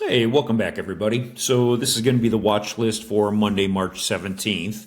Hey, welcome back, everybody. So this is going to be the watch list for Monday, March 17th.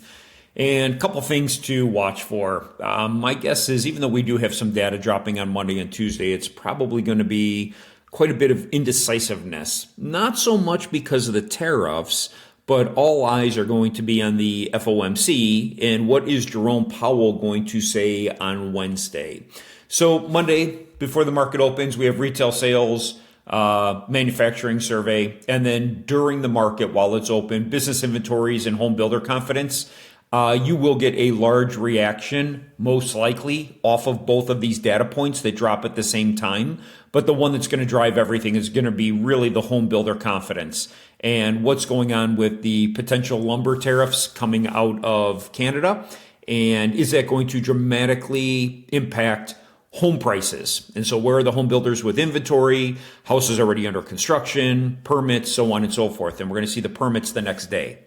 And a couple things to watch for. My guess is even though we do have some data dropping on Monday and Tuesday, it's probably going to be quite a bit of indecisiveness. Not so much because of the tariffs, but all eyes are going to be on the FOMC and what is Jerome Powell going to say on Wednesday. So Monday, before the market opens, we have retail sales, manufacturing survey, and then during the market while it's open, business inventories and home builder confidence. You will get a large reaction, most likely, off of both of these data points that drop at the same time. But the one that's going to drive everything is going to be really the home builder confidence and what's going on with the potential lumber tariffs coming out of Canada. And is that going to dramatically impact home prices? And so where are the home builders with inventory, houses already under construction, permits, so on and so forth. And we're going to see the permits the next day.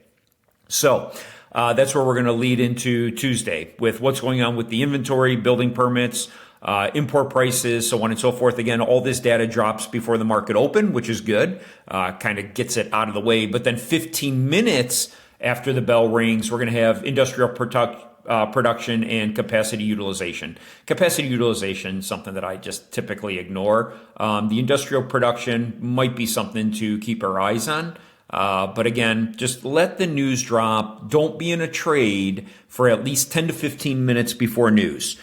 So that's where we're going to lead into Tuesday with what's going on with the inventory, building permits, import prices, so on and so forth. Again, all this data drops before the market open, which is good, kind of gets it out of the way. But then 15 minutes after the bell rings, we're going to have industrial production and capacity utilization. Capacity utilization is something that I just typically ignore. The industrial production might be something to keep our eyes on. But again, just let the news drop. Don't be in a trade for at least 10 to 15 minutes before news.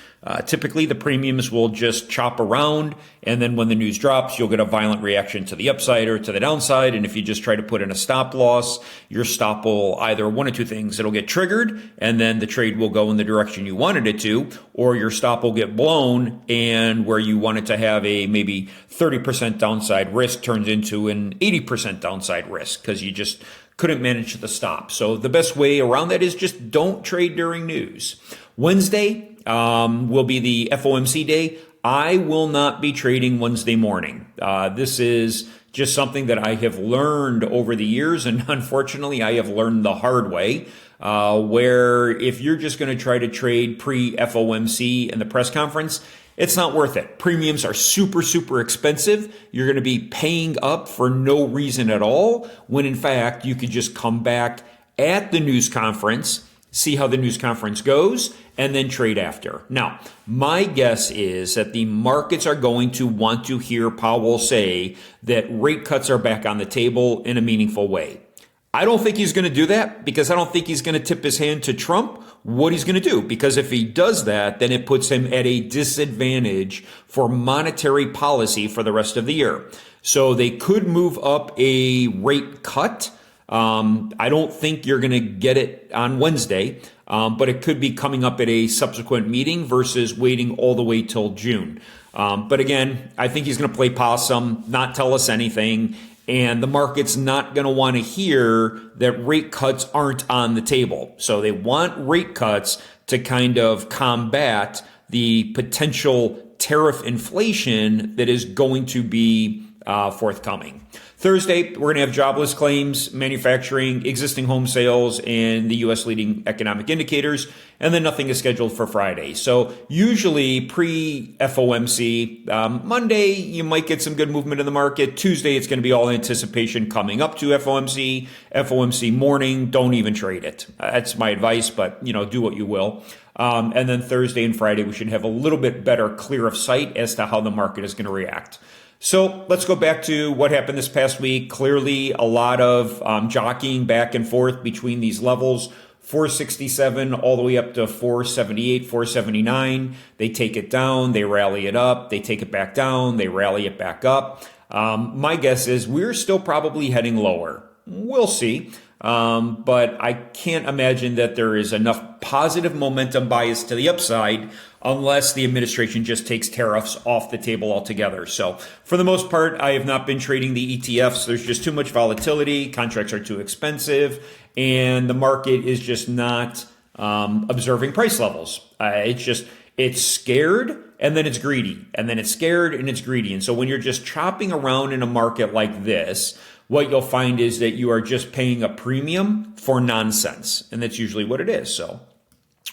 Typically, the premiums will just chop around, and then when the news drops, you'll get a violent reaction to the upside or to the downside. And if you just try to put in a stop loss, your stop will either one of two things. It'll get triggered, and then the trade will go in the direction you wanted it to, or your stop will get blown, and where you wanted to have a maybe 30% downside risk turns into an 80% downside risk because you just couldn't manage the stop. So the best way around that is just don't trade during news. Wednesday will be the FOMC day. I will not be trading Wednesday morning. This is just something that I have learned over the years, and unfortunately, I have learned the hard way, where if you're just going to try to trade pre-FOMC and the press conference, it's not worth it. Premiums are super, super expensive. You're going to be paying up for no reason at all, when in fact, you could just come back at the news conference, see how the news conference goes, and then trade after. Now, my guess is that the markets are going to want to hear Powell say that rate cuts are back on the table in a meaningful way. I don't think he's going to do that because I don't think he's going to tip his hand to Trump what he's going to do. Because if he does that, then it puts him at a disadvantage for monetary policy for the rest of the year. So they could move up a rate cut. I don't think you're going to get it on Wednesday, but it could be coming up at a subsequent meeting versus waiting all the way till June. But again, I think he's going to play possum, not tell us anything. And the market's not going to want to hear that rate cuts aren't on the table. So they want rate cuts to kind of combat the potential tariff inflation that is going to be forthcoming. Thursday, we're going to have jobless claims, manufacturing, existing home sales, and the U.S. leading economic indicators, and then nothing is scheduled for Friday. So usually pre-FOMC, Monday, you might get some good movement in the market. Tuesday, it's going to be all anticipation coming up to FOMC. FOMC morning, don't even trade it. That's my advice, but do what you will. And then Thursday and Friday, we should have a little bit better clear of sight as to how the market is going to react. So let's go back to what happened this past week. Clearly, a lot of jockeying back and forth between these levels, 467 all the way up to 478, 479. They take it down, they rally it up, they take it back down, they rally it back up. My guess is we're still probably heading lower. We'll see. But I can't imagine that there is enough positive momentum bias to the upside unless the administration just takes tariffs off the table altogether. So for the most part, I have not been trading the ETFs. There's just too much volatility. Contracts are too expensive, and the market is just not observing price levels. It's scared, and then it's greedy, and then it's scared, and it's greedy. And so when you're just chopping around in a market like this, what you'll find is that you are just paying a premium for nonsense. And that's usually what it is. So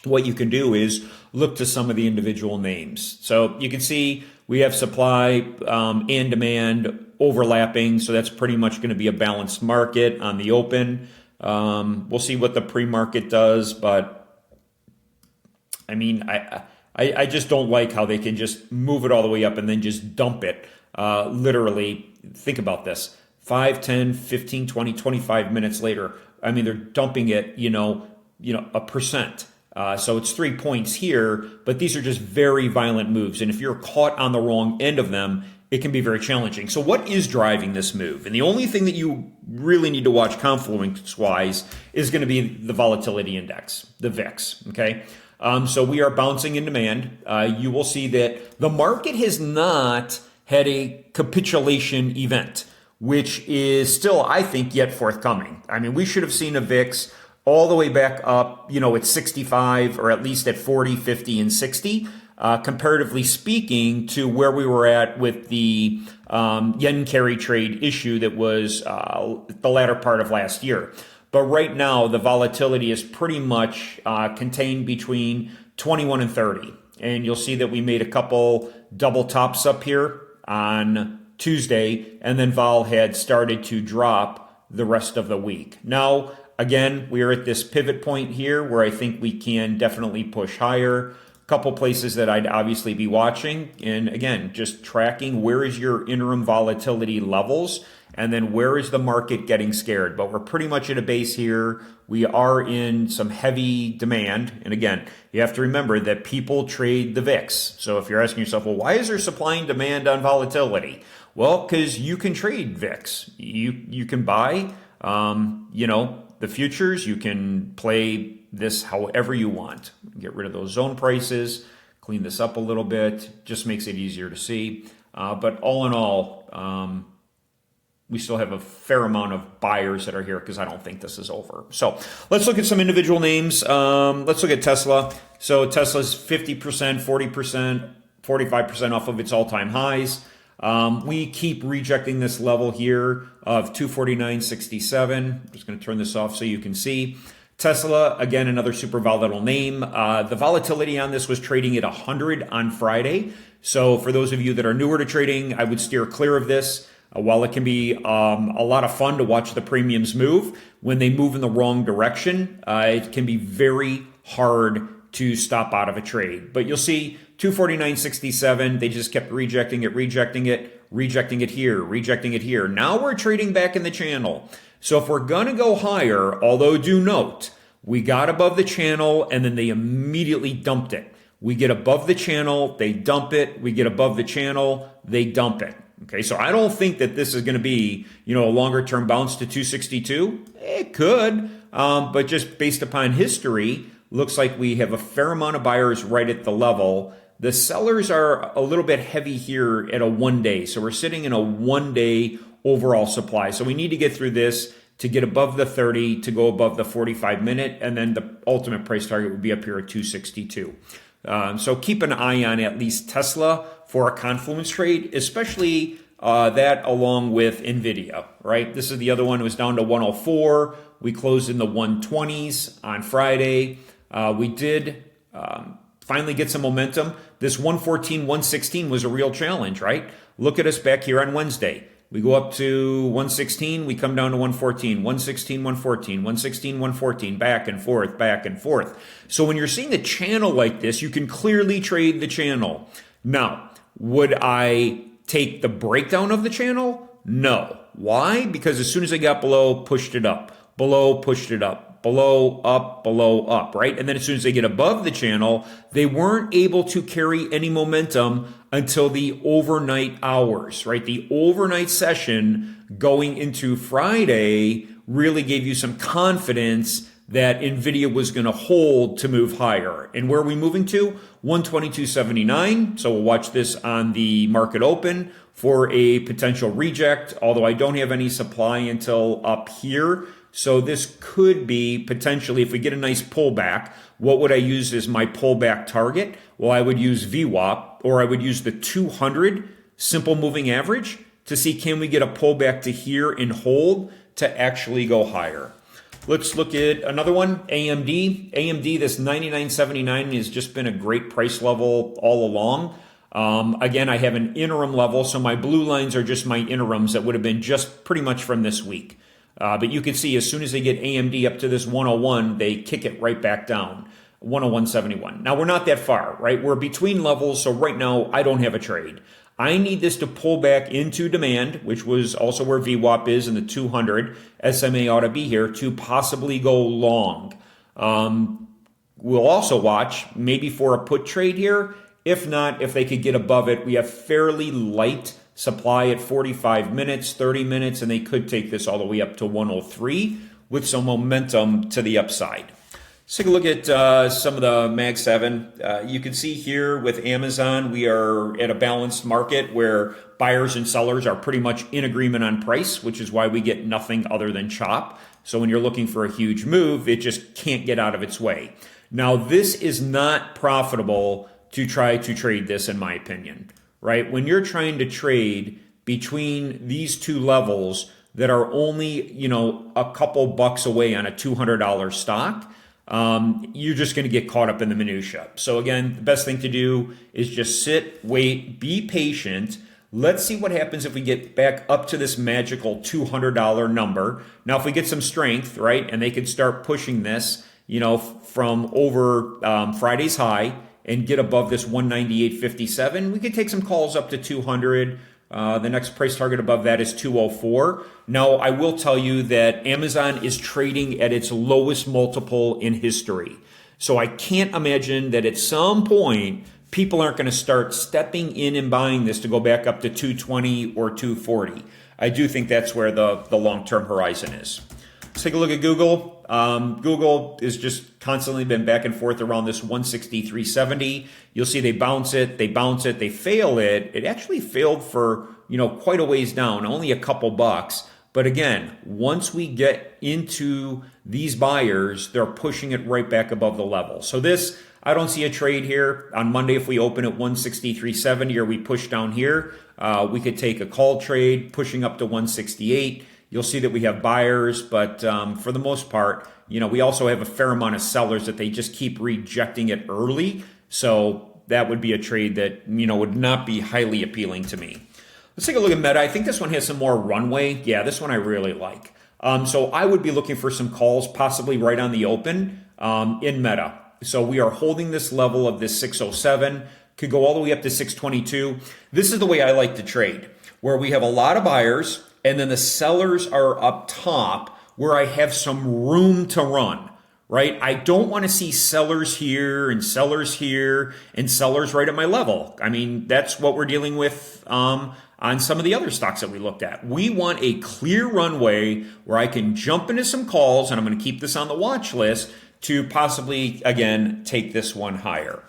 what you can do is look to some of the individual names. So you can see We have supply and demand overlapping, so that's pretty much going to be a balanced market on the open. We'll see what the pre-market does, but I mean, I just don't like how they can just move it all the way up and then just dump it. Literally, think about this. 5, 10, 15, 20, 25 minutes later, I mean, they're dumping it, a percent. So it's 3 points here, but these are just very violent moves. And if you're caught on the wrong end of them, it can be very challenging. So what is driving this move? And the only thing that you really need to watch confluence-wise is going to be the volatility index, the VIX, okay? So we are bouncing in demand. You will see that the market has not had a capitulation event, which is still, I think, yet forthcoming. I mean, we should have seen a VIX all the way back up, at 65 or at least at 40, 50, and 60, comparatively speaking to where we were at with the yen carry trade issue that was the latter part of last year. But right now, the volatility is pretty much contained between 21 and 30. And you'll see that we made a couple double tops up here on Tuesday, and then vol had started to drop the rest of the week. Now, again, we are at this pivot point here where I think we can definitely push higher. A couple places that I'd obviously be watching. And again, just tracking where is your interim volatility levels and then where is the market getting scared. But we're pretty much at a base here. We are in some heavy demand. And again, you have to remember that people trade the VIX. So if you're asking yourself, well, why is there supply and demand on volatility? Well, because you can trade VIX. You can buy, the futures. You can play this however you want. Get rid of those zone prices, clean this up a little bit, just makes it easier to see. But all in all, we still have a fair amount of buyers that are here because I don't think this is over. So let's look at some individual names. Let's look at Tesla. So Tesla's 50%, 40%, 45% off of its all-time highs. We keep rejecting this level here of 249.67. Just going to turn this off so you can see. Tesla, again, another super volatile name. The volatility on this was trading at 100 on Friday. So for those of you that are newer to trading, I would steer clear of this. While it can be a lot of fun to watch the premiums move, when they move in the wrong direction, it can be very hard to stop out of a trade. But you'll see 249.67, they just kept rejecting it here. Now we're trading back in the channel. So if we're going to go higher, although do note, we got above the channel and then they immediately dumped it. We get above the channel, they dump it. We get above the channel, they dump it. Okay, so I don't think that this is going to be, a longer term bounce to 262. It could, but just based upon history, looks like we have a fair amount of buyers right at the level. The sellers are a little bit heavy here at a 1 day. So we're sitting in a 1 day overall supply. So we need to get through this to get above the 30, to go above the 45 minute, and then the ultimate price target would be up here at 262. So keep an eye on at least Tesla for a confluence trade, especially that along with Nvidia, right? This is the other one. It was down to 104. We closed in the 120s on Friday. We did finally get some momentum. This 114, 116 was a real challenge, right? Look at us back here on Wednesday. We go up to 116, we come down to 114, 116, 114, 116, 114, back and forth, back and forth. So when you're seeing a channel like this, you can clearly trade the channel. Now, would I take the breakdown of the channel? No. Why? Because as soon as I got below, pushed it up. Below, pushed it up. Below, up, right? And then as soon as they get above the channel, they weren't able to carry any momentum until the overnight hours, right? The overnight session going into Friday really gave you some confidence that Nvidia was going to hold to move higher. And where are we moving to? 122.79. So we'll watch this on the market open for a potential reject, although I don't have any supply until up here. So this could be potentially, if we get a nice pullback, what would I use as my pullback target? Well, I would use VWAP, or I would use the 200 simple moving average to see, can we get a pullback to here and hold to actually go higher. Let's look at another one, AMD. AMD, this 99.79 has just been a great price level all along. Again, I have an interim level, so my blue lines are just my interims that would have been just pretty much from this week. But you can see as soon as they get AMD up to this 101, they kick it right back down, 101.71. Now, we're not that far, right? We're between levels, so right now I don't have a trade. I need this to pull back into demand, which was also where VWAP is in the 200. SMA ought to be here to possibly go long. We'll also watch maybe for a put trade here. If not, if they could get above it, we have fairly light supply at 45 minutes, 30 minutes, and they could take this all the way up to 103 with some momentum to the upside. Let's take a look at some of the Mag 7. You can see here with Amazon, we are at a balanced market where buyers and sellers are pretty much in agreement on price, which is why we get nothing other than chop. So when you're looking for a huge move, it just can't get out of its way. Now, this is not profitable to try to trade this, in my opinion, right? When you're trying to trade between these two levels that are only, a couple bucks away on a $200 stock, you're just going to get caught up in the minutia. So again, the best thing to do is just sit, wait, be patient. Let's see what happens if we get back up to this magical $200 number. Now, if we get some strength, right, and they could start pushing this, from over Friday's high and get above this 198.57, we could take some calls up to 200. The next price target above that is 204. Now, I will tell you that Amazon is trading at its lowest multiple in history. So I can't imagine that at some point, people aren't going to start stepping in and buying this to go back up to 220 or 240. I do think that's where the long-term horizon is. Let's take a look at Google. Google has just constantly been back and forth around this 163.70. You'll see they bounce it, they fail it. It actually failed for, quite a ways down, only a couple bucks. But again, once we get into these buyers, they're pushing it right back above the level. So this, I don't see a trade here. On Monday, if we open at 163.70 or we push down here, we could take a call trade pushing up to 168. You'll see that we have buyers, but for the most part, we also have a fair amount of sellers that they just keep rejecting it early. So that would be a trade that, would not be highly appealing to me. Let's take a look at Meta. I think this one has some more runway. Yeah, this one I really like. So I would be looking for some calls, possibly right on the open in Meta. So we are holding this level of this 607, could go all the way up to 622. This is the way I like to trade, where we have a lot of buyers, and then the sellers are up top where I have some room to run, right? I don't want to see sellers here and sellers here and sellers right at my level. I mean, that's what we're dealing with on some of the other stocks that we looked at. We want a clear runway where I can jump into some calls, and I'm going to keep this on the watch list to possibly, again, take this one higher.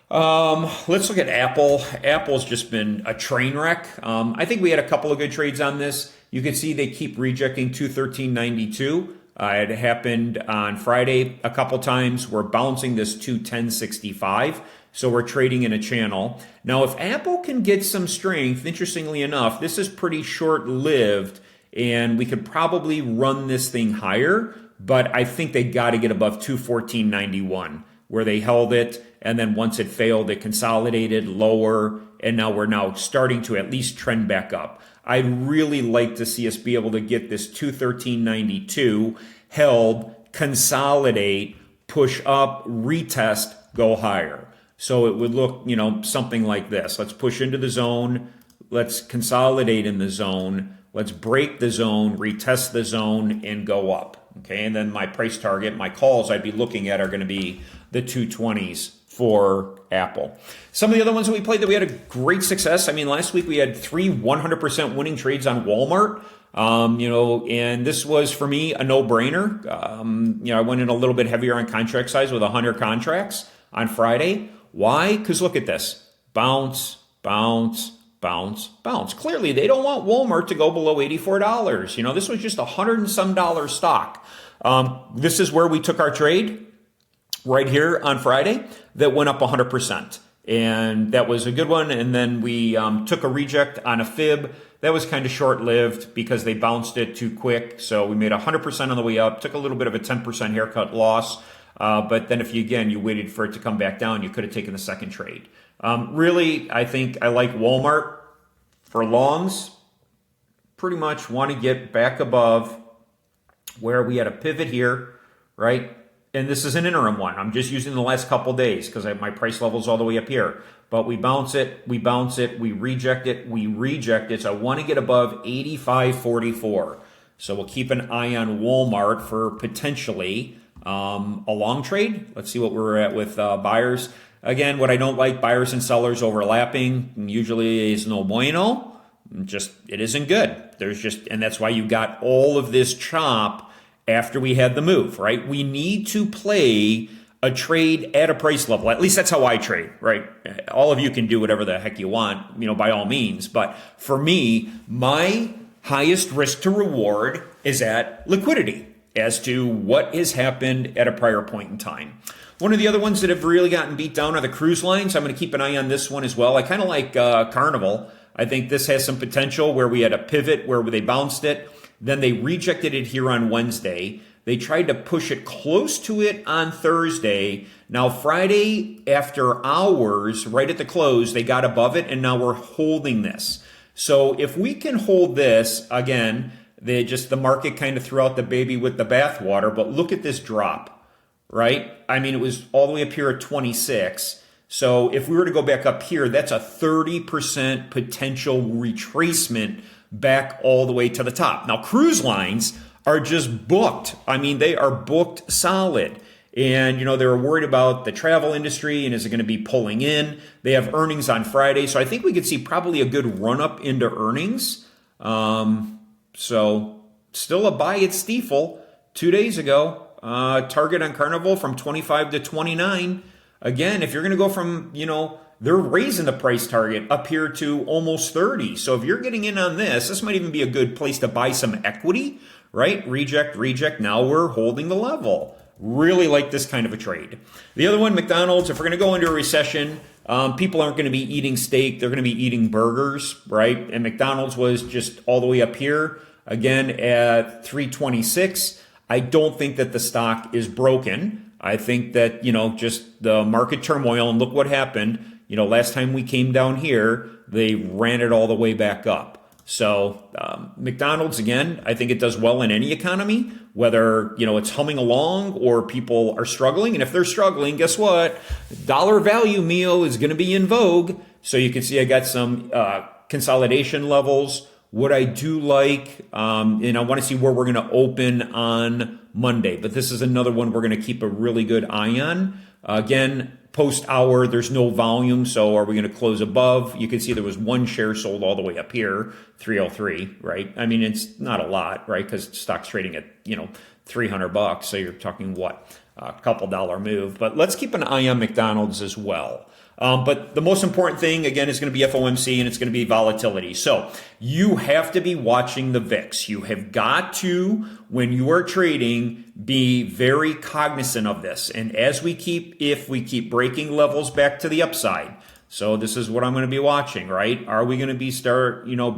Let's look at Apple. Apple's just been a train wreck. I think we had a couple of good trades on this. You can see they keep rejecting 213.92. It happened on Friday a couple times. We're bouncing this 210.65. So we're trading in a channel. Now, if Apple can get some strength, interestingly enough, this is pretty short-lived, and we could probably run this thing higher, but I think they got to get above 214.91, where they held it, and then once it failed, it consolidated lower, and now we're starting to at least trend back up. I'd really like to see us be able to get this 213.92 held, consolidate, push up, retest, go higher. So it would look, something like this. Let's push into the zone. Let's consolidate in the zone. Let's break the zone, retest the zone, and go up. Okay, and then my price target, my calls I'd be looking at are going to be the 220s for Apple. Some of the other ones that we played that we had a great success. I mean, last week we had 3 100% winning trades on Walmart. And this was for me a no-brainer. I went in a little bit heavier on contract size with 100 contracts on Friday. Why? Because look at this. Bounce, bounce, bounce, bounce. Clearly, they don't want Walmart to go below $84. This was just $100 and some stock. This is where we took our trade right here on Friday that went up 100%. And that was a good one. And then we took a reject on a fib. That was kind of short-lived because they bounced it too quick. So we made 100% on the way up, took a little bit of a 10% haircut loss. But then if you waited for it to come back down, you could have taken the second trade. Really, I think I like Walmart for longs. Pretty much want to get back above where we had a pivot here, right? And this is an interim one. I'm just using the last couple days because my price level is all the way up here. But we bounce it, we reject it, we reject it. So I want to get above 85.44. So we'll keep an eye on Walmart for potentially a long trade. Let's see what we're at with buyers. Again, what I don't like, buyers and sellers overlapping, usually is no bueno. It isn't good. And that's why you got all of this chop after we had the move, right? We need to play a trade at a price level. At least that's how I trade, right? All of you can do whatever the heck you want, by all means. But for me, my highest risk to reward is at liquidity as to what has happened at a prior point in time. One of the other ones that have really gotten beat down are the cruise lines. I'm going to keep an eye on this one as well. I kind of like Carnival. I think this has some potential where we had a pivot where they bounced it. Then they rejected it here on Wednesday. They tried to push it close to it on Thursday. Now, Friday after hours, right at the close, they got above it, and now we're holding this. So if we can hold this, again, the market kind of threw out the baby with the bathwater, but look at this drop, right? I mean, it was all the way up here at 26. So if we were to go back up here, that's a 30% potential retracement back all the way to the top. Now, cruise lines are just booked. I mean, they are booked solid. And, they were worried about the travel industry and is it going to be pulling in? They have earnings on Friday. So I think we could see probably a good run up into earnings. So still a buy at Stiefel 2 days ago. Target on Carnival from 25 to 29. Again, if you're going to go from, they're raising the price target up here to almost 30. So if you're getting in on this might even be a good place to buy some equity, right? Reject. Now we're holding the level. Really like this kind of a trade. The other one, McDonald's, if we're going to go into a recession, people aren't going to be eating steak. They're going to be eating burgers, right? And McDonald's was just all the way up here, again, at 326. I don't think that the stock is broken. I think that, just the market turmoil, and look what happened. Last time we came down here, they ran it all the way back up. So McDonald's, again, I think it does well in any economy, whether, it's humming along or people are struggling. And if they're struggling, guess what? Dollar value meal is going to be in vogue. So you can see I got some consolidation levels. What I do like, and I want to see where we're going to open on Monday. But this is another one we're going to keep a really good eye on. Again, post-hour, there's no volume, so are we going to close above? You can see there was one share sold all the way up here, 303, right? I mean, it's not a lot, right? Because stock's trading at, $300, so you're talking what? A couple dollar move. But let's keep an eye on McDonald's as well. But the most important thing, again, is going to be FOMC and it's going to be volatility. So you have to be watching the VIX. You have got to, when you are trading, be very cognizant of this. And if we keep breaking levels back to the upside, so this is what I'm going to be watching, right? Are we going to be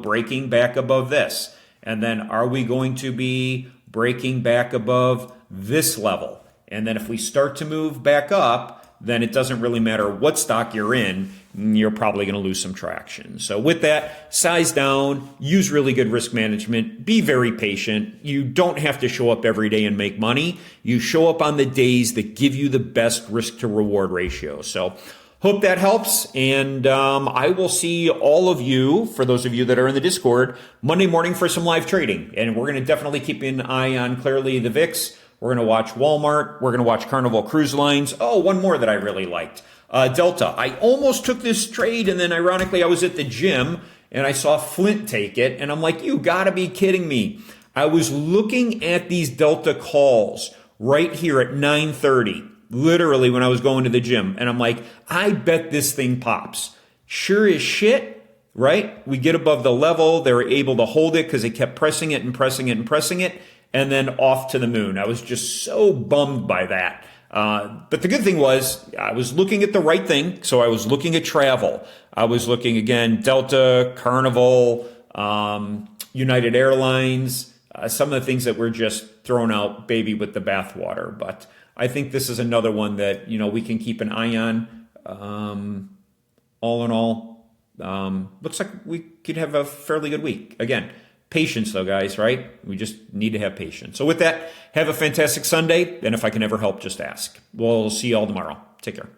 breaking back above this? And then are we going to be breaking back above this level? And then if we start to move back up, then it doesn't really matter what stock you're in, you're probably going to lose some traction. So with that, size down, use really good risk management, be very patient. You don't have to show up every day and make money. You show up on the days that give you the best risk to reward ratio. So hope that helps. And I will see all of you, for those of you that are in the Discord, Monday morning for some live trading. And we're going to definitely keep an eye on clearly the VIX. We're going to watch Walmart. We're going to watch Carnival Cruise Lines. Oh, one more that I really liked. Delta. I almost took this trade, and then ironically, I was at the gym, and I saw Flint take it, and I'm like, you got to be kidding me. I was looking at these Delta calls right here at 9:30, literally when I was going to the gym, and I'm like, I bet this thing pops. Sure as shit, right? We get above the level. They were able to hold it because they kept pressing it and pressing it and pressing it. And then off to the moon. I was just so bummed by that. But the good thing was I was looking at the right thing. So I was looking at travel. I was looking, again, Delta, Carnival, United Airlines, some of the things that were just thrown out baby with the bathwater. But I think this is another one that, we can keep an eye on. All in all, looks like we could have a fairly good week. Again, patience though, guys, right? We just need to have patience. So with that, have a fantastic Sunday. And if I can ever help, just ask. We'll see you all tomorrow. Take care.